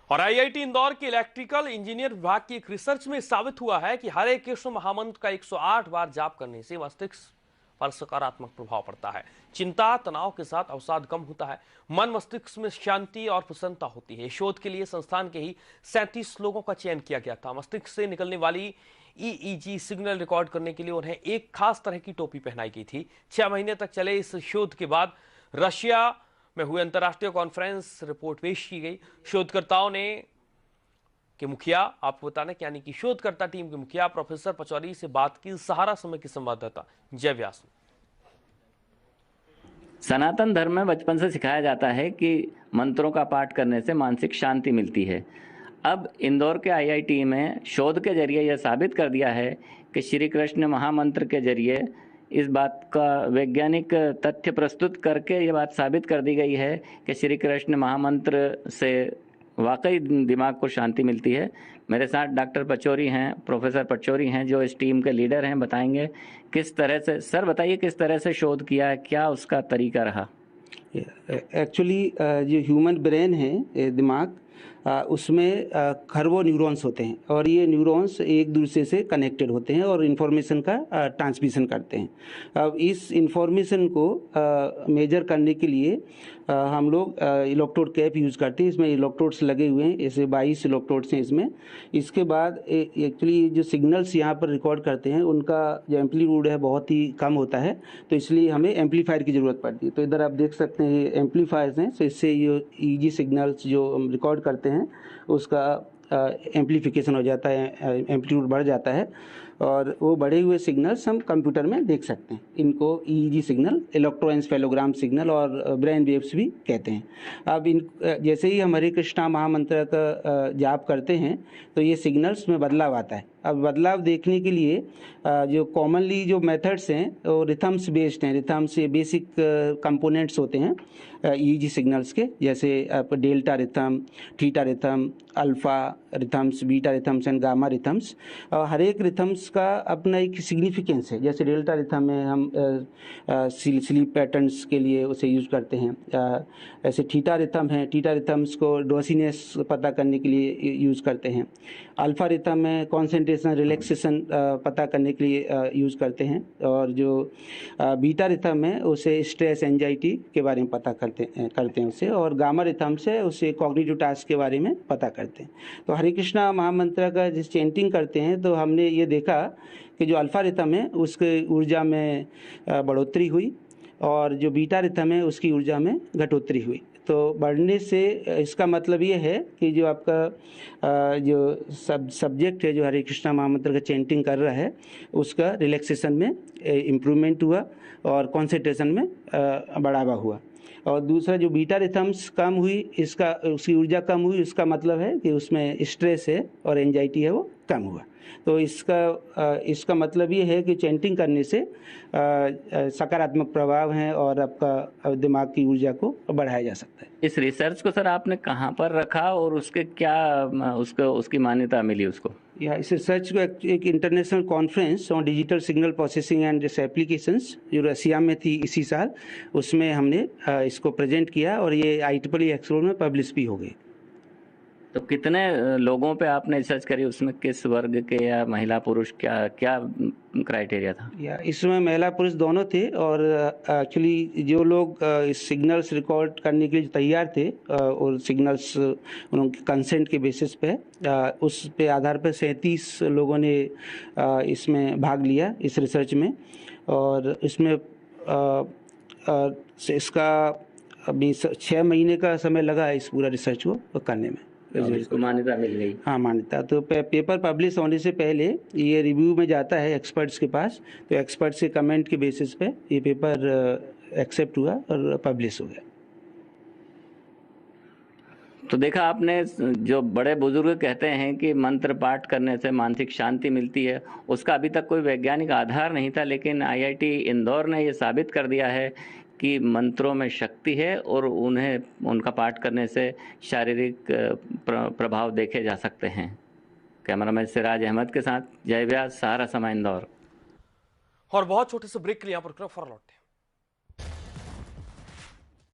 और आईआईटी इंदौर के electrical engineer विभाग की एक रिसर्च में साबित हुआ है कि हरे कृष्ण महामंत्र का 108 बार जाप करने से मस्तिष्क पर सकारात्मक प्रभाव पड़ता है। चिंता तनाव के साथ अवसाद कम होता है, मन मस्तिष्क में शांति और प्रसन्नता होती है। शोध के लिए संस्थान के ही 37 लोगों का चयन किया गया था। मस्तिष्क से निकलने वाली ईईजी सिग्नल रिकॉर्ड करने के लिए उन्हें एक खास तरह की टोपी पहनाई गई थी। 6 महीने तक चले इस शोध के बाद रशिया में हुए अंतर्राष्ट्रीय कॉन्फ्रेंस रिपोर्ट पेश की गई। शोधकर्ताओं ने के मुखिया आपको बताने यानी कि शोधकर्ता टीम के मुखिया प्रोफेसर पचौरी से बात की। सहारा समय के संवाददाता जय व्यास। सनातन धर्म में बचपन से सिखाया जाता है कि मंत्रों का पाठ करने से मानसिक शांति मिलती है। अब इंदौर के आईआईटी में शोध के जरिए यह साबित कर दिया है कि श्री कृष्ण महामंत्र के जरिए इस बात का वैज्ञानिक तथ्य प्रस्तुत करके ये बात साबित कर दी गई है कि श्री कृष्ण महामंत्र से वाकई दिमाग को शांति मिलती है। मेरे साथ डॉक्टर पचौरी हैं, प्रोफेसर पचौरी हैं, जो इस टीम के लीडर हैं। बताएंगे किस तरह से। सर बताइए किस तरह से शोध किया है, क्या उसका तरीका रहा? एक्चुअली जो ह्यूमन ब्रेन है, दिमाग, उसमें खरबों न्यूरॉन्स होते हैं और ये न्यूरॉन्स एक दूसरे से कनेक्टेड होते हैं और इन्फॉर्मेशन का ट्रांसमिशन करते हैं। अब इस इन्फॉर्मेशन को मेजर करने के लिए हम लोग इलेक्ट्रोड कैप यूज़ करते हैं। इसमें इलेक्ट्रोड्स लगे हुए हैं, ऐसे 22 इलेक्ट्रोड्स हैं इसमें। इसके बाद एक्चुअली जो सिग्नल्स यहाँ पर रिकॉर्ड करते हैं उनका जो एम्पलीट्यूड है बहुत ही कम होता है, तो इसलिए हमें एम्पलीफायर की ज़रूरत पड़ती है। तो इधर आप देख सकते हैं ये एम्पलीफायर्स हैं, तो इससे ये ईजी सिग्नल्स जो हम रिकॉर्ड करते हैं उसका एम्पलीफिकेशन हो जाता है, एम्पलीट्यूड बढ़ जाता है और वो बढ़े हुए सिग्नल्स हम कंप्यूटर में देख सकते हैं। इनको ईईजी सिग्नल, इलेक्ट्रोएन्सेफेलोग्राम सिग्नल और ब्रेन वेव्स भी कहते हैं। अब इन जैसे ही हम हरे कृष्णा महामंत्र का जाप करते हैं तो ये सिग्नल्स में बदलाव आता है। अब बदलाव देखने के लिए जो कॉमनली जो मेथड्स हैं वो रिथम्स बेस्ड हैं। रिथम्स ये बेसिक कंपोनेंट्स होते हैं ईईजी सिग्नल्स के, जैसे आप delta rhythm, theta rhythm, alpha rhythms, beta rhythms and gamma rhythms. हर एक रिथम्स का अपना एक सिग्निफिकेंस है। जैसे डेल्टा रिथम में हम स्लीप पैटर्न्स के लिए उसे यूज़ करते हैं। ऐसे थीटा रिथम है, थीटा रिथम्स को डोसीनेस पता करने के लिए यूज़ करते हैं। अल्फा रिथम में कॉन्सेंट्रेशन रिलैक्सेशन पता करने के लिए यूज़ करते हैं और जो बीटा रिथम है उसे स्ट्रेस एंजाइटी के बारे में पता करते हैं उसे, और गामा रिथम से उसे कॉग्निटिव टास्क के बारे में पता करते हैं। तो हरे कृष्णा महामंत्र का जिस चेंटिंग करते हैं तो हमने ये देखा कि जो अल्फा रिथम है उसके ऊर्जा में बढ़ोतरी हुई और जो बीटा रिथम है उसकी ऊर्जा में घटोतरी हुई। तो बढ़ने से इसका मतलब ये है कि जो आपका जो सब्जेक्ट है जो हरे कृष्णा महामंत्र का चेंटिंग कर रहा है उसका रिलैक्सेशन में इम्प्रूवमेंट हुआ और कंसंट्रेशन में बढ़ावा हुआ। और दूसरा जो बीटा रिथम्स कम हुई, उसकी ऊर्जा कम हुई, इसका मतलब है कि उसमें स्ट्रेस है और एंजाइटी है वो कम हुआ। तो इसका मतलब ये है कि चेंटिंग करने से सकारात्मक प्रभाव हैं और आपका दिमाग की ऊर्जा को बढ़ाया जा सकता है। इस रिसर्च को सर आपने कहाँ पर रखा और उसके क्या उसकी मान्यता मिली उसको? इस रिसर्च को एक international conference on digital signal processing and applications जो रसिया में थी इसी साल, उसमें हमने इसको प्रेजेंट किया और ये IEEE एक्सप्लोर में पब्लिश भी हो गई। तो कितने लोगों पे आपने रिसर्च करी? उसमें किस वर्ग के या महिला पुरुष क्या क्राइटेरिया था? इसमें महिला पुरुष दोनों थे और एक्चुअली जो लोग सिग्नल्स रिकॉर्ड करने के लिए तैयार थे और सिग्नल्स उनके कंसेंट के बेसिस पे उस पे आधार पर 37 लोगों ने इसमें भाग लिया इस रिसर्च में। और इसमें इसका अभी 6 महीने का समय लगा है इस पूरा रिसर्च को करने में। इसको मान्यता मिल गई? हाँ, मान्यता। तो पेपर पब्लिश होने से पहले ये रिव्यू में जाता है एक्सपर्ट्स के पास, तो एक्सपर्ट्स के कमेंट के बेसिस पे ये पेपर एक्सेप्ट हुआ और पब्लिश हो गया। तो देखा आपने, जो बड़े बुजुर्ग कहते हैं कि मंत्र पाठ करने से मानसिक शांति मिलती है, उसका अभी तक कोई वैज्ञानिक आधार नहीं था, लेकिन आईआईटी इंदौर ने ये साबित कर दिया है कि मंत्रों में शक्ति है और उनका पाठ करने से शारीरिक प्रभाव देखे जा सकते हैं। कैमरामैन सिराज अहमद के साथ जय व्यास, सहारा समय इंदौर। और बहुत छोटे से ब्रेक के लिए यहाँ पर लौटे।